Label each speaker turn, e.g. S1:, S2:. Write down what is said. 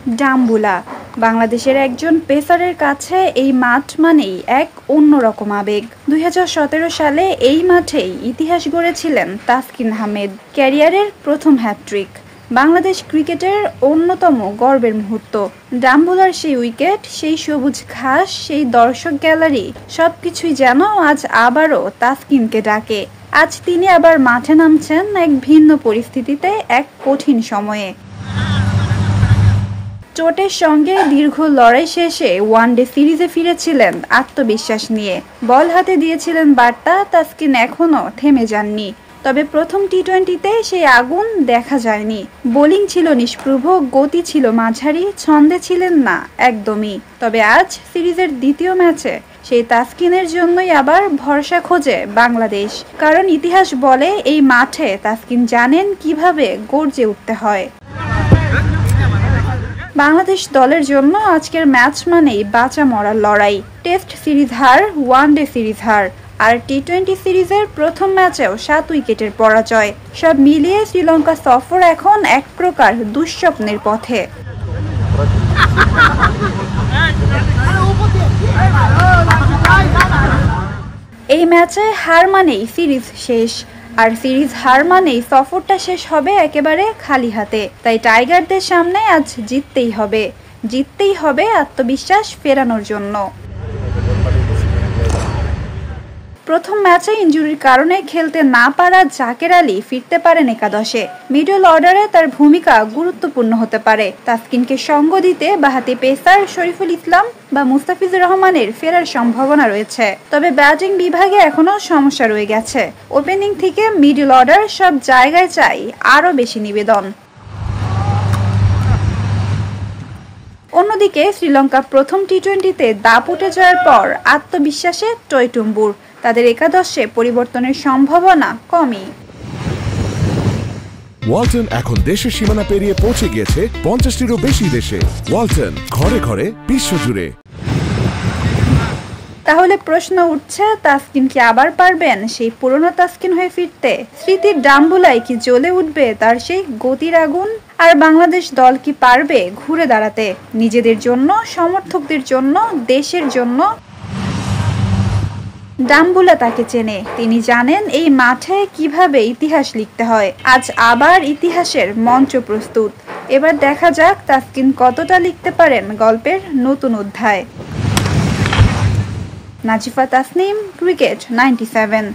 S1: ডাম্বুলা বাংলাদেশের একজন পেসারের কাছে এই মাঠ মানেই এক অন্যরকম আবেগ। ২০১৭ সালে এই মাঠেই ইতিহাস গড়েছিলেন তাসকিন আহমেদ। ক্যারিয়ারের প্রথম হ্যাটট্রিক, বাংলাদেশ ক্রিকেটের অন্যতম গর্বের মুহূর্ত। ডাম্বুলার সেই উইকেট, সেই সবুজ ঘাস, সেই দর্শক গ্যালারি, সবকিছুই যেন আজ আবারও তাসকিনকে ডাকে। আজ তিনি আবার মাঠে নামছেন এক ভিন্ন পরিস্থিতিতে, এক কঠিন সময়ে। চোটের সঙ্গে দীর্ঘ লড়াই শেষে ওয়ানডে সিরিজে ফিরেছিলেন আত্মবিশ্বাস নিয়ে। বল হাতে দিয়েছিলেন বার্তা, তাসকিন এখনও থেমে যাননি। তবে প্রথম টি-20তে সেই আগুন দেখা যায়নি। বোলিং ছিল নিষ্প্রভ, গতি ছিল মাঝারি, ছন্দে ছিলেন না একদমই। তবে আজ সিরিজের দ্বিতীয় ম্যাচে সেই তাসকিনের জন্যই আবার ভরসা খোঁজে বাংলাদেশ। কারণ ইতিহাস বলে এই মাঠে তাসকিন জানেন কিভাবে গর্জে উঠতে হয়। বাংলাদেশ দলের জন্য আজকের ম্যাচ মানেই বাঁচা মরার লড়াই। টেস্ট সিরিজ হার, ওয়ানডে সিরিজ হার, আর টি-20 সিরিজের প্রথম ম্যাচেও 7 উইকেটের পরাজয়। সব মিলিয়ে শ্রীলঙ্কা সফর এখন এক প্রকার দুঃস্বপ্নের পথে। এই ম্যাচে হার মানেই সিরিজ শেষ, আর সিরিজ হার মানেই সফরটা শেষ হবে একেবারে খালি হাতে। তাই টাইগারদের সামনে আজ জিততেই হবে আত্মবিশ্বাস ফেরানোর জন্য। প্রথম ম্যাচে ইনজুরির কারণে খেলতে না পারা জাকের আলী ফিরতে পারেন একাদশে। মিডল অর্ডারে তার ভূমিকা গুরুত্বপূর্ণ হতে পারে। তাসকিনকে সঙ্গ দিতে বাঁহাতি পেসার শরীফুল ইসলাম বা মুস্তাফিজুর রহমানের ফেরার সম্ভাবনা রয়েছে। তবে ব্যাটিং বিভাগে এখনও সমস্যা রয়ে গেছে। ওপেনিং থেকে মিডল অর্ডার সব জায়গায় চাই আরও বেশি নিবেদন। অন্যদিকে শ্রীলঙ্কা প্রথম টি-20তে দাপুটে জয়ের পর আত্মবিশ্বাসে টইটুম্বুর। তাদের একাদশে পরিবর্তনের সম্ভাবনা কমই।
S2: ওয়ালটন এখন দেশের সীমানা পেরিয়ে পৌঁছে গিয়েছে 50টিরও বেশি দেশে। ওয়ালটন, ঘরে ঘরে, বিশ্বজুড়ে।
S1: তাহলে প্রশ্ন উঠছে, তাসকিন কি আবার পারবেন সেই পুরনো তাসকিন হয়ে ফিরতে? স্মৃতির ডাম্বুলায় কি জ্বলে উঠবে তার সেই গতির আগুন? আর বাংলাদেশ দল কি পারবে ঘুরে দাঁড়াতে নিজেদের জন্য, সমর্থকদের জন্য, দেশের জন্য? ডাম্বুলা তাকে চেনে, তিনি জানেন এই মাঠে কিভাবে ইতিহাস লিখতে হয়। আজ আবার ইতিহাসের মঞ্চ প্রস্তুত। এবার দেখা যাক তাসকিন কতটা লিখতে পারেন গল্পের নতুন অধ্যায়। নাজিফা তাসনিম, ক্রিকেট 97।